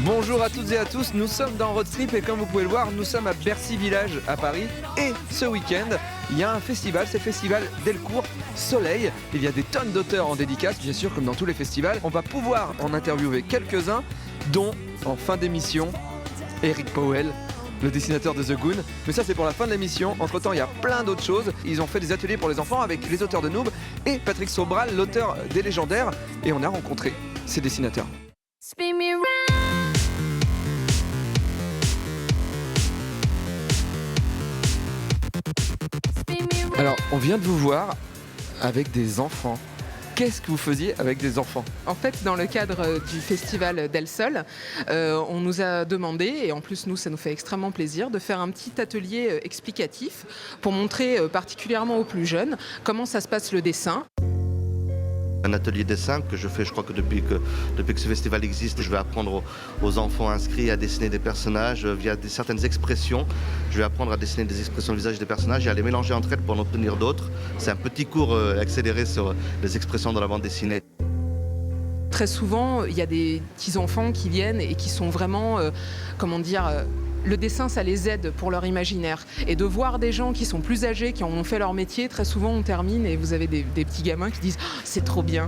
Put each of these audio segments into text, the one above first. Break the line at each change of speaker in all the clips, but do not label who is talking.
Bonjour à toutes et à tous, nous sommes dans Road Trip et comme vous pouvez le voir, nous sommes à Bercy Village à Paris et ce week-end, il y a un festival, c'est le festival Delcourt Soleil. Il y a des tonnes d'auteurs en dédicace, bien sûr, comme dans tous les festivals. On va pouvoir en interviewer quelques-uns, dont, en fin d'émission, Eric Powell, le dessinateur de The Goon. Mais ça, c'est pour la fin de l'émission. Entre-temps, il y a plein d'autres choses. Ils ont fait des ateliers pour les enfants avec les auteurs de Noob et Patrick Sobral, l'auteur des Légendaires. Et on a rencontré ces dessinateurs.
Spin me round.
Alors, on vient de vous voir avec des enfants. Qu'est-ce que vous faisiez avec des enfants ?
En fait, dans le cadre du festival Del Sol, on nous a demandé, et en plus nous, ça nous fait extrêmement plaisir, de faire un petit atelier explicatif pour montrer particulièrement aux plus jeunes comment ça se passe le dessin.
Un atelier dessin que je fais, je crois que depuis que ce festival existe, je vais apprendre aux enfants inscrits à dessiner des personnages via certaines expressions. Je vais apprendre à dessiner des expressions de visage des personnages et à les mélanger entre elles pour en obtenir d'autres. C'est un petit cours accéléré sur les expressions dans la bande dessinée.
Très souvent, il y a des petits-enfants qui viennent et qui sont vraiment, le dessin, ça les aide pour leur imaginaire. Et de voir des gens qui sont plus âgés, qui en ont fait leur métier, très souvent on termine et vous avez des petits gamins qui disent oh, « c'est trop bien ».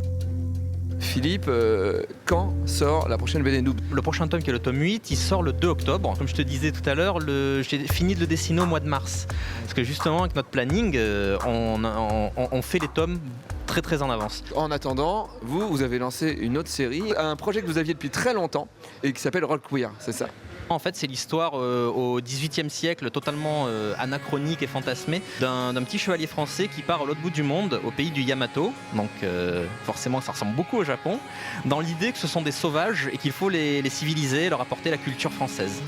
Philippe, quand sort la prochaine BD Noob ?
Le prochain tome qui est le tome 8, il sort le 2 octobre. Comme je te disais tout à l'heure, j'ai fini de le dessiner au mois de mars. Parce que justement, avec notre planning, on fait les tomes très très en avance.
En attendant, vous avez lancé une autre série, un projet que vous aviez depuis très longtemps et qui s'appelle Roll Queer, c'est ça ?
En fait, c'est l'histoire au XVIIIe siècle, totalement anachronique et fantasmée, d'un petit chevalier français qui part à l'autre bout du monde, au pays du Yamato. Donc forcément, ça ressemble beaucoup au Japon, dans l'idée que ce sont des sauvages et qu'il faut les civiliser, leur apporter la culture française.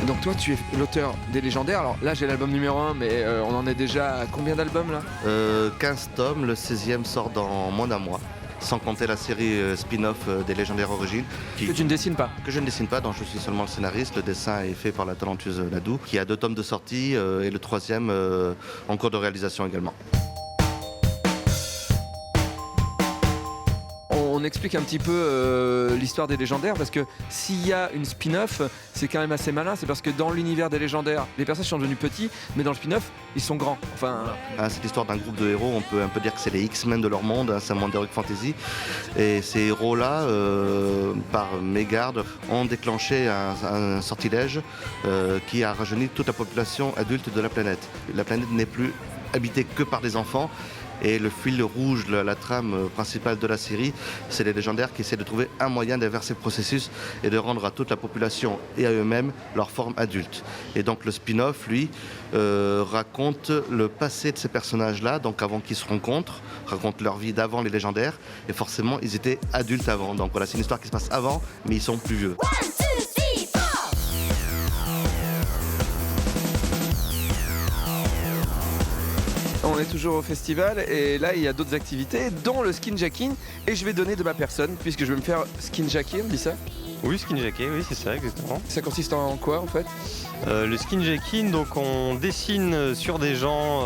Donc toi, tu es l'auteur des Légendaires. Alors là, j'ai l'album numéro 1, mais on en est déjà à combien d'albums là ?
15 tomes, le 16e sort dans moins d'un mois. Sans compter la série spin-off des Légendaires Origines.
Que tu ne dessines pas ?
Que je ne dessine pas, dont je suis seulement le scénariste. Le dessin est fait par la talentueuse Nadou, qui a 2 tomes de sortie et le 3e en cours de réalisation également.
On explique un petit peu l'histoire des Légendaires parce que s'il y a une spin-off, c'est quand même assez malin. C'est parce que dans l'univers des Légendaires, les personnages sont devenus petits, mais dans le spin-off, ils sont grands. Enfin,
c'est l'histoire d'un groupe de héros, on peut un peu dire que c'est les X-Men de leur monde, c'est un monde d'heroic fantasy. Et ces héros-là, par mégarde, ont déclenché un sortilège qui a rajeuni toute la population adulte de la planète. La planète n'est plus habitée que par des enfants. Et le fil rouge, la trame principale de la série, c'est les Légendaires qui essaient de trouver un moyen d'inverser le processus et de rendre à toute la population et à eux-mêmes leur forme adulte. Et donc le spin-off, lui, raconte le passé de ces personnages-là, donc avant qu'ils se rencontrent, raconte leur vie d'avant les Légendaires, et forcément ils étaient adultes avant. Donc voilà, c'est une histoire qui se passe avant, mais ils sont plus vieux.
on est toujours au festival et là il y a d'autres activités dont le skinjacking et je vais donner de ma personne puisque je vais me faire skinjacker, on dit ça ?
Oui, skinjacker, oui c'est ça exactement.
Ça consiste en quoi en fait ?
Le skinjacking, donc on dessine sur des gens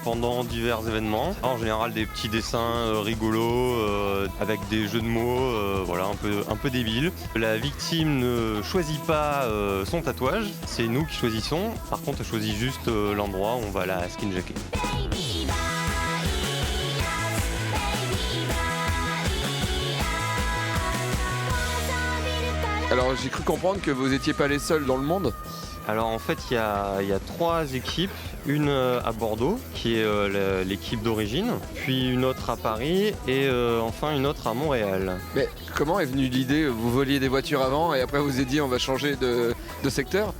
pendant divers événements. En général des petits dessins rigolos avec des jeux de mots, voilà un peu débiles. La victime ne choisit pas son tatouage, c'est nous qui choisissons. Par contre, elle choisit juste l'endroit où on va la skinjacker.
Alors j'ai cru comprendre que vous n'étiez pas les seuls dans le monde.
Alors en fait il y a 3 équipes, une à Bordeaux qui est l'équipe d'origine, puis une autre à Paris et enfin une autre à Montréal.
Mais comment est venue l'idée ? Vous voliez des voitures avant et après vous vous êtes dit on va changer de secteur ?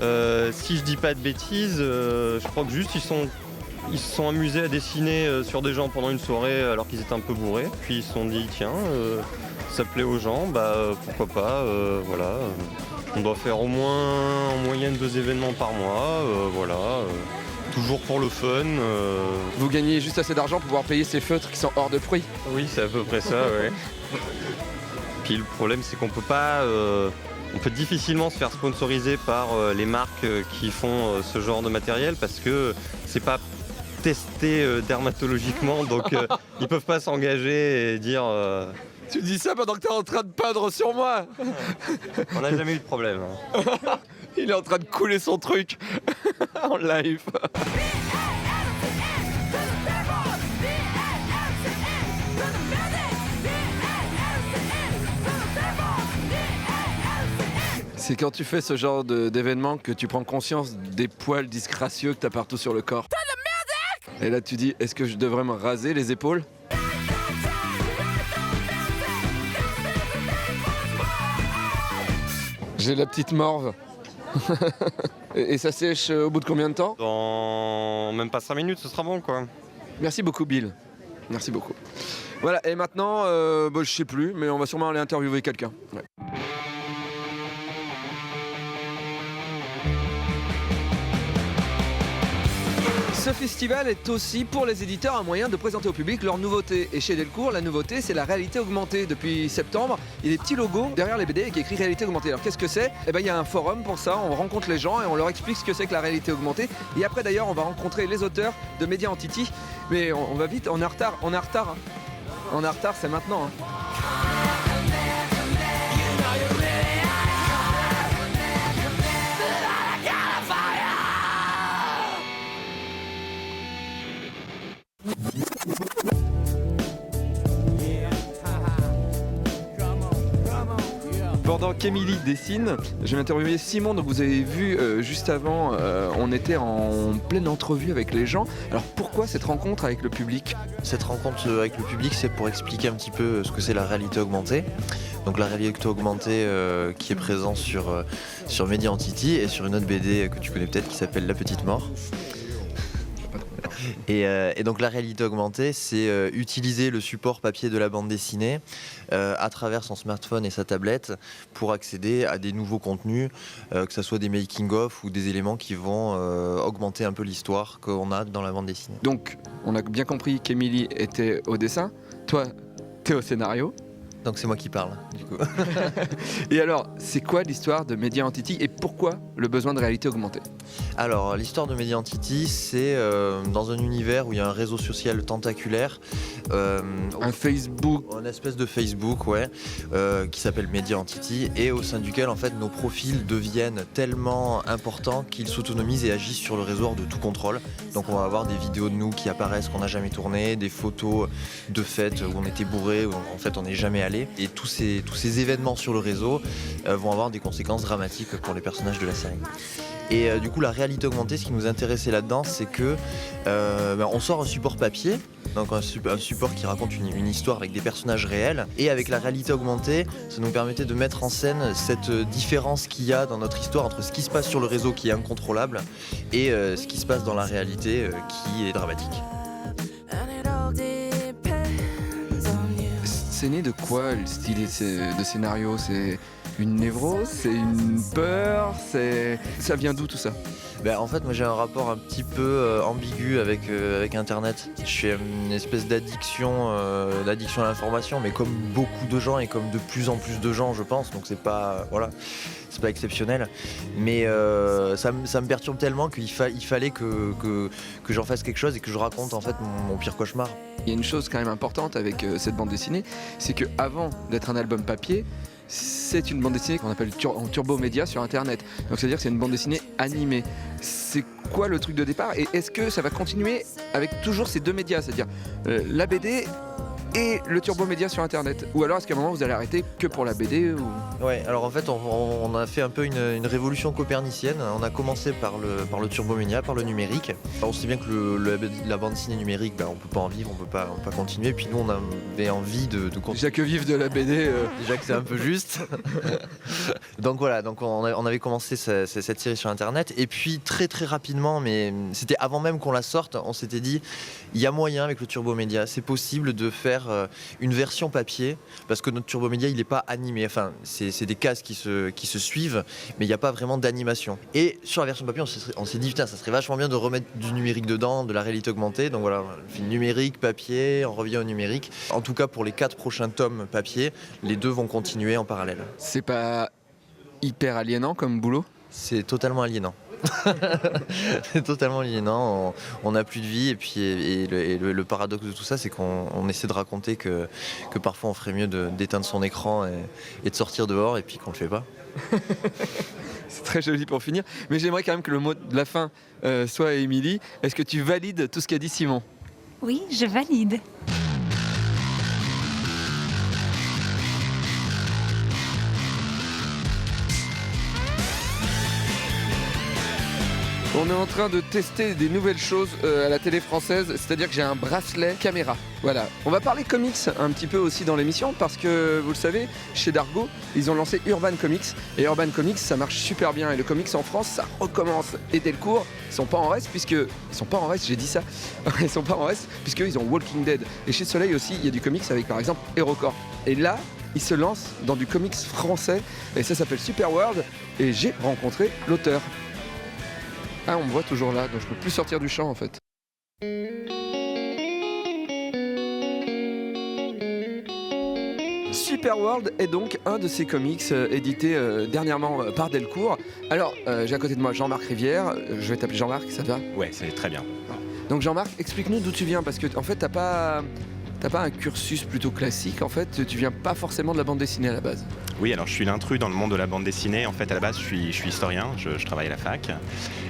Si je dis pas de bêtises, je crois que juste ils se sont amusés à dessiner sur des gens pendant une soirée alors qu'ils étaient un peu bourrés. Puis ils se sont dit tiens, ça plaît aux gens, pourquoi pas, voilà. On doit faire au moins en moyenne 2 événements par mois, voilà. Toujours pour le fun.
Vous gagnez juste assez d'argent pour pouvoir payer ces feutres qui sont hors de prix.
Oui, c'est à peu près ça, ouais. Puis le problème c'est qu'on peut pas... On peut difficilement se faire sponsoriser par les marques qui font ce genre de matériel parce que c'est pas testés dermatologiquement, donc ils peuvent pas s'engager et dire
Tu dis ça pendant que t'es en train de peindre sur moi.
on n'a jamais eu de problème. Hein.
Il est en train de couler son truc en live. C'est quand tu fais ce genre d'événement que tu prends conscience des poils disgracieux que t'as partout sur le corps. Et là tu dis, est-ce que je devrais me raser les épaules? J'ai la petite morve. Et ça sèche au bout de combien de temps?
Dans même pas 5 minutes, ce sera bon quoi.
Merci beaucoup Bill. Merci beaucoup. Voilà, et maintenant, je sais plus, mais on va sûrement aller interviewer quelqu'un. Ouais. Ce festival est aussi pour les éditeurs un moyen de présenter au public leurs nouveautés. Et chez Delcourt, la nouveauté, c'est la réalité augmentée. Depuis septembre, il y a des petits logos derrière les BD avec écrit réalité augmentée. Alors qu'est-ce que c'est? Eh ben, il y a un forum pour ça, on rencontre les gens et on leur explique ce que c'est que la réalité augmentée. Et après d'ailleurs, on va rencontrer les auteurs de Media Entity. Mais on va vite, on est en retard. On est en retard, c'est maintenant. Hein. Pendant qu'Emilie dessine, je vais interviewer Simon, donc vous avez vu juste avant, on était en pleine entrevue avec les gens. Alors pourquoi cette rencontre avec le public?
Cette rencontre avec le public, c'est pour expliquer un petit peu ce que c'est la réalité augmentée. Donc la réalité augmentée qui est présente sur Media Entity et sur une autre BD que tu connais peut-être qui s'appelle La Petite Mort. Et donc la réalité augmentée, c'est utiliser le support papier de la bande dessinée à travers son smartphone et sa tablette pour accéder à des nouveaux contenus, que ce soit des making-of ou des éléments qui vont augmenter un peu l'histoire qu'on a dans la bande dessinée.
Donc on a bien compris qu'Emilie était au dessin, toi t'es au scénario.
Donc c'est moi qui parle, du coup.
Et alors, c'est quoi l'histoire de Media Entity et pourquoi le besoin de réalité augmentée?
Alors, l'histoire de Media Entity, c'est dans un univers où il y a un réseau social tentaculaire.
Un Facebook.
Une espèce de Facebook, ouais, qui s'appelle Media Entity et au sein duquel, en fait, nos profils deviennent tellement importants qu'ils s'autonomisent et agissent sur le réseau hors de tout contrôle. Donc, on va avoir des vidéos de nous qui apparaissent qu'on n'a jamais tournées, des photos de fêtes où on était bourré, où en fait on n'est jamais allé. Et tous ces événements sur le réseau vont avoir des conséquences dramatiques pour les personnages de la série. Et du coup, la réalité augmentée, ce qui nous intéressait là-dedans, c'est que on sort un support papier, donc un support qui raconte une histoire avec des personnages réels. Et avec la réalité augmentée, ça nous permettait de mettre en scène cette différence qu'il y a dans notre histoire entre ce qui se passe sur le réseau qui est incontrôlable et ce qui se passe dans la réalité qui est dramatique.
C'est né de quoi le style de scénario? C'est une névrose? C'est une peur? Ça vient d'où tout ça?
En fait, moi j'ai un rapport un petit peu ambigu avec Internet. Je suis une espèce d'addiction à l'information, mais comme beaucoup de gens et comme de plus en plus de gens, je pense. Donc c'est pas exceptionnel. Mais ça me perturbe tellement qu'il fallait que j'en fasse quelque chose et que je raconte en fait mon pire cauchemar.
Il y a une chose quand même importante avec cette bande dessinée, c'est que avant d'être un album papier, c'est une bande dessinée qu'on appelle en turbo média sur internet. Donc c'est-à-dire que c'est une bande dessinée animée. C'est quoi le truc de départ et est-ce que ça va continuer avec toujours ces deux médias, c'est-à-dire la BD et le turbo média sur internet? Ou alors est-ce qu'à un moment vous allez arrêter que pour la BD ou...
Ouais, alors en fait on a fait un peu une révolution copernicienne. On a commencé par le turbo média, par le numérique. On sait bien que la bande dessinée numérique, on peut pas en vivre, on peut pas continuer. Puis nous on avait envie de continuer.
Déjà que vivre de la BD...
Déjà que c'est un peu juste. Donc voilà, on avait commencé cette série sur internet. Et puis très très rapidement, mais c'était avant même qu'on la sorte, on s'était dit il y a moyen avec le turbo média, c'est possible de faire une version papier, parce que notre turbo média il n'est pas animé, enfin c'est des cases qui se suivent, mais il n'y a pas vraiment d'animation. Et sur la version papier on s'est dit putain, ça serait vachement bien de remettre du numérique dedans, de la réalité augmentée. Donc voilà, numérique, papier, on revient au numérique. En tout cas pour les 4 prochains tomes papier, les deux vont continuer en parallèle.
C'est pas hyper aliénant comme boulot?
C'est totalement aliénant. C'est totalement lié, non, on n'a plus de vie et puis le paradoxe de tout ça, c'est qu'on essaie de raconter que parfois on ferait mieux d'éteindre son écran et de sortir dehors et puis qu'on le fait pas.
C'est très joli pour finir, mais j'aimerais quand même que le mot de la fin soit Émilie. Est-ce que tu valides tout ce qu'a dit Simon?
Oui, je valide.
On est en train de tester des nouvelles choses à la télé française, c'est-à-dire que j'ai un bracelet caméra. Voilà. On va parler comics un petit peu aussi dans l'émission parce que, vous le savez, chez Dargo, ils ont lancé Urban Comics. Et Urban Comics, ça marche super bien. Et le comics en France, ça recommence. Et Delcourt, ils sont pas en reste puisqu'ils sont pas en reste, j'ai dit ça. Ils sont pas en reste puisqu'ils ont Walking Dead. Et chez Soleil aussi, il y a du comics avec par exemple HeroCorp. Et là, ils se lancent dans du comics français. Et ça s'appelle Super World. Et j'ai rencontré l'auteur. Ah, on me voit toujours là, donc je peux plus sortir du champ en fait. Super World est donc un de ces comics édités dernièrement par Delcourt. Alors, j'ai à côté de moi Jean-Marc Rivière. Je vais t'appeler Jean-Marc, ça te va?
Ouais, c'est très bien.
Donc Jean-Marc, explique-nous d'où tu viens, parce que en fait, t'as pas un cursus plutôt classique. En fait, tu viens pas forcément de la bande dessinée à la base.
Oui, alors je suis l'intrus dans le monde de la bande dessinée. En fait, à la base, je suis historien, je travaille à la fac.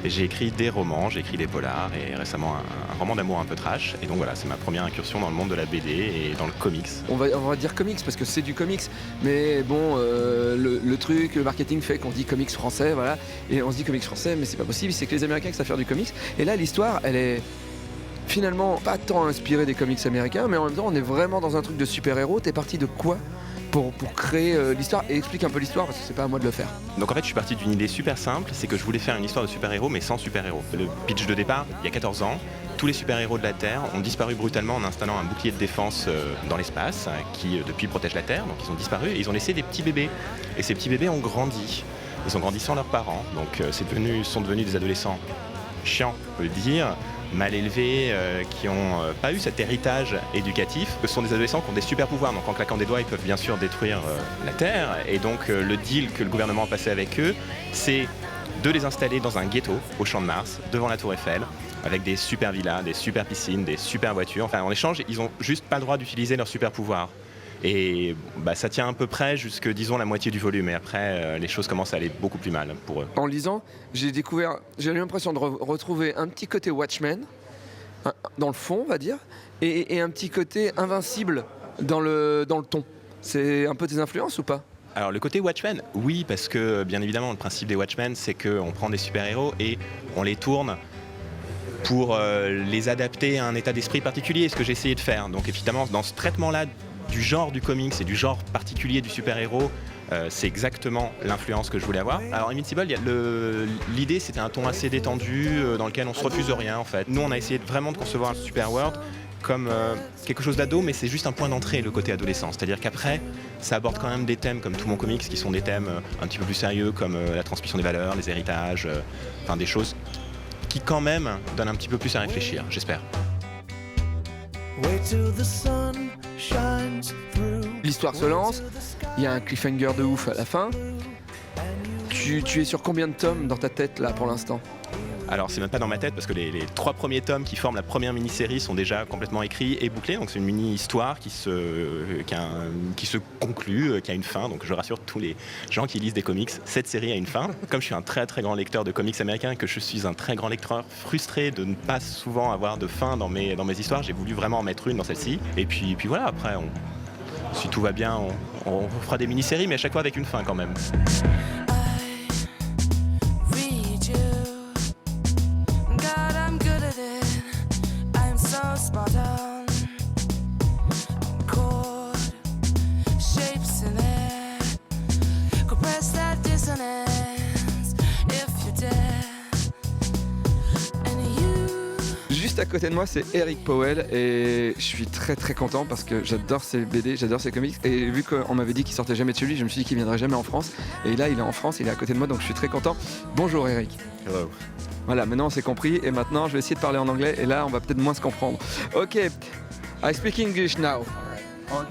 Et j'ai écrit des romans, j'ai écrit des polars et récemment un roman d'amour un peu trash. Et donc voilà, c'est ma première incursion dans le monde de la BD et dans le comics.
On va dire comics parce que c'est du comics. Mais bon, le truc, le marketing fait qu'on dit comics français, voilà. Et on se dit comics français, mais c'est pas possible, c'est que les Américains qui savent faire du comics. Et là, l'histoire, elle est finalement pas tant inspirée des comics américains, mais en même temps, on est vraiment dans un truc de super-héros. T'es parti de quoi pour créer l'histoire? Et explique un peu l'histoire parce que c'est pas à moi de le faire.
Donc en fait, je suis parti d'une idée super simple, c'est que je voulais faire une histoire de super-héros, mais sans super-héros. Le pitch de départ, il y a 14 ans, tous les super-héros de la Terre ont disparu brutalement en installant un bouclier de défense dans l'espace, qui depuis protège la Terre, donc ils ont disparu et ils ont laissé des petits bébés. Et ces petits bébés ont grandi. Ils ont grandi sans leurs parents, donc sont devenus des adolescents chiants, on peut le dire, mal élevés, qui n'ont pas eu cet héritage éducatif. Ce sont des adolescents qui ont des super pouvoirs, donc en claquant des doigts, ils peuvent bien sûr détruire la Terre. Et donc le deal que le gouvernement a passé avec eux, c'est de les installer dans un ghetto au Champ de Mars, devant la Tour Eiffel, avec des super villas, des super piscines, des super voitures. Enfin, en échange, ils n'ont juste pas le droit d'utiliser leurs super pouvoirs. Et ça tient à peu près jusque, disons, la moitié du volume. Et après, les choses commencent à aller beaucoup plus mal pour eux.
En lisant, j'ai eu l'impression de retrouver un petit côté Watchmen, dans le fond, on va dire, et un petit côté invincible dans le ton. C'est un peu tes influences ou pas?
Alors le côté Watchmen, oui, parce que bien évidemment, le principe des Watchmen, c'est qu'on prend des super-héros et on les tourne pour les adapter à un état d'esprit particulier, ce que j'ai essayé de faire. Donc évidemment, dans ce traitement-là du genre du comics et du genre particulier du super-héros, c'est exactement l'influence que je voulais avoir. Alors Invincible, l'idée c'était un ton assez détendu dans lequel on se refuse rien en fait. Nous on a essayé vraiment de concevoir un super world comme quelque chose d'ado, mais c'est juste un point d'entrée, le côté adolescent. C'est-à-dire qu'après, ça aborde quand même des thèmes comme tout mon comics qui sont des thèmes un petit peu plus sérieux comme la transmission des valeurs, les héritages, enfin des choses qui quand même donnent un petit peu plus à réfléchir, j'espère.
L'histoire se lance, il y a un cliffhanger de ouf à la fin. Tu es sur combien de tomes dans ta tête là pour l'instant?
Alors c'est même pas dans ma tête parce que les 3 premiers tomes qui forment la première mini-série sont déjà complètement écrits et bouclés. Donc c'est une mini-histoire qui se conclut, qui a une fin. Donc je rassure tous les gens qui lisent des comics, cette série a une fin. Comme je suis un très très grand lecteur de comics américains et que je suis un très grand lecteur frustré de ne pas souvent avoir de fin dans mes histoires, j'ai voulu vraiment en mettre une dans celle-ci. Et puis voilà, après, si tout va bien, on fera des mini-séries, mais à chaque fois avec une fin quand même.
Juste à côté de moi, c'est Eric Powell et je suis très très content parce que j'adore ses BD, j'adore ses comics et vu qu'on m'avait dit qu'il sortait jamais de chez lui, je me suis dit qu'il viendrait jamais en France et là il est en France, il est à côté de moi donc je suis très content. Bonjour Eric.
Hello.
Voilà, maintenant on s'est compris et maintenant je vais essayer de parler en anglais et là on va peut-être moins se comprendre. Ok, I speak English now.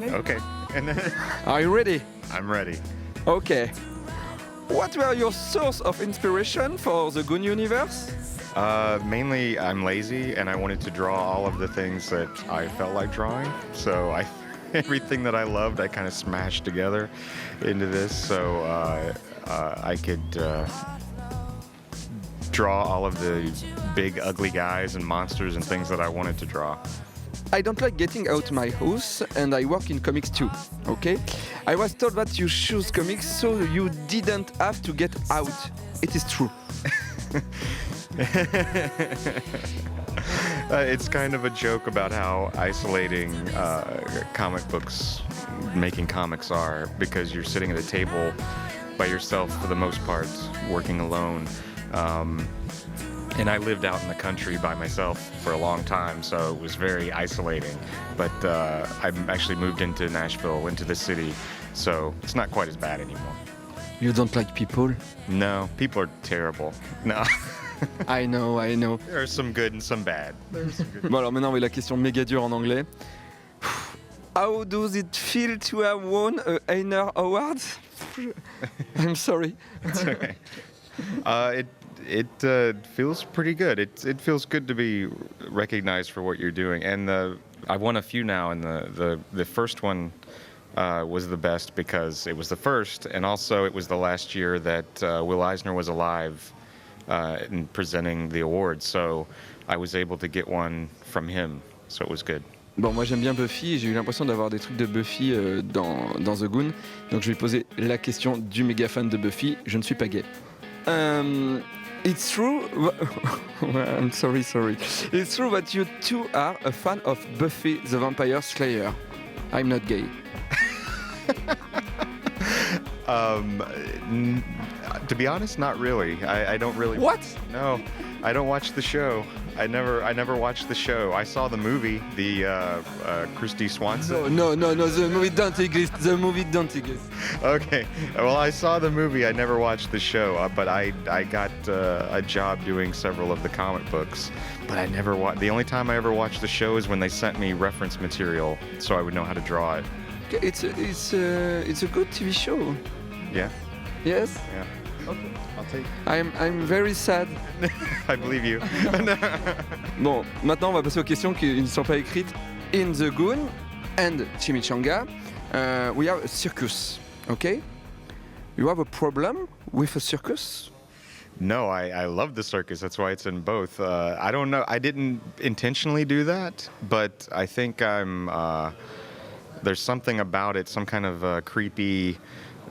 Okay. And then
Are you ready?
I'm ready.
Okay. What were your source of inspiration for the Goon universe?
Mainly, I'm lazy and I wanted to draw all of the things that I felt like drawing. So everything that I loved, I kind of smashed together into this. So I could draw all of the big, ugly guys and monsters and things that I wanted to draw.
I don't like getting out my house and I work in comics too, okay? I was told that you choose comics so you didn't have to get out. It is true.
It's kind of a joke about how isolating comic books, making comics are, because you're sitting at a table by yourself for the most part, working alone. And I lived out in the country by myself for a long time, so it was very isolating. But I actually moved into Nashville, into the city, so it's not quite as bad anymore.
You don't like people?
No, people are terrible. No.
I know.
There are some good and some bad.
Bon alors maintenant, oui, la question méga dure en anglais. How does it feel to have won a Eisner Award? I'm sorry.
It's okay. It feels pretty good. It feels good to be recognized for what you're doing. And I won a few now, and the first one was the best because it was the first, and also it was the last year that Will Eisner was alive in presenting the awards. So I was able to get one from him, so it was good.
Bon, moi j'aime bien Buffy et j'ai eu l'impression d'avoir des trucs de Buffy dans The Goon. Donc je vais poser la question du méga fan de Buffy. Je ne suis pas gay. It's true. I'm sorry. It's true that you two are a fan of Buffy the Vampire Slayer. I'm not gay.
To be honest, not really. I don't really.
What?
No, I don't watch the show. I never watched the show. I saw the movie, the Christy Swanson.
No, the movie don't exist.
Okay, well, I saw the movie. I never watched the show, but I got a job doing several of the comic books. But I never watched. The only time I ever watched the show is when they sent me reference material, so I would know how to draw it.
It's a good TV show.
Yeah.
Yes.
Yeah. Okay, I'll take.
I'm very sad.
I believe you.
Bon, maintenant on va passer aux questions qui ne sont pas écrites. In the Goon and Chimichanga, we have a circus, okay? You have a problem with a circus?
No, I love the circus. That's why it's in both. I don't know. I didn't intentionally do that, but I think there's something about it, some kind of creepy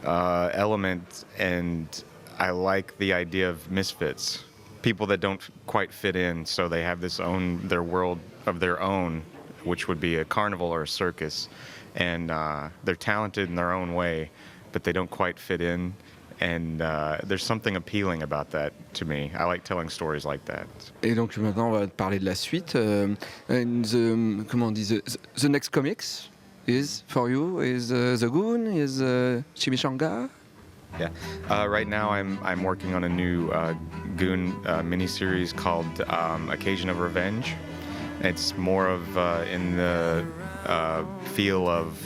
element, and I like the idea of misfits, people that don't quite fit in, so they have their world of their own, which would be a carnival or a circus, and they're talented in their own way, but they don't quite fit in, and there's something appealing about that to me. I like telling stories like that.
Et donc maintenant on va parler de la suite. Comment on dit, the next comics is for you is The Goon, is Chimichanga.
Yeah. Right now, I'm working on a new Goon miniseries called Occasion of Revenge. It's more of in the feel of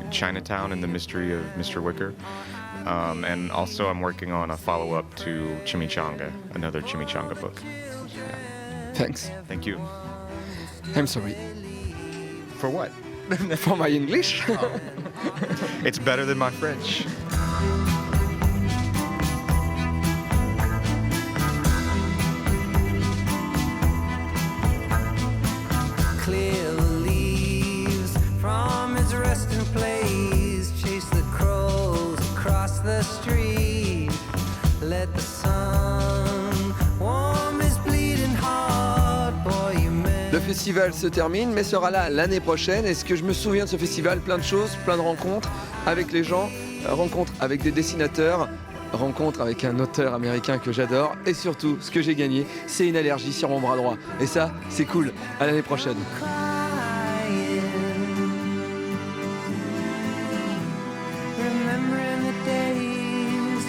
Chinatown and the mystery of Mr. Wicker. And also, I'm working on a follow-up to Chimichanga, another Chimichanga book. Yeah.
Thanks.
Thank you.
I'm sorry.
For what?
For my English.
It's better than my French.
Clear leaves from his resting place, chase the crows across the street, let the sun warm his bleeding heart, boy you may.
Le festival se termine, mais sera là l'année prochaine. Est-ce que je me souviens de ce festival? Plein de choses, plein de rencontres avec les gens, rencontres avec des dessinateurs, rencontres avec un auteur américain que j'adore. Et surtout, ce que j'ai gagné, c'est une allergie sur mon bras droit. Et ça, c'est cool. À l'année prochaine.
Remembering the days,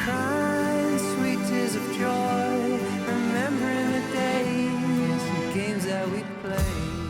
crying sweet tears of joy, remembering the days, the games that we played.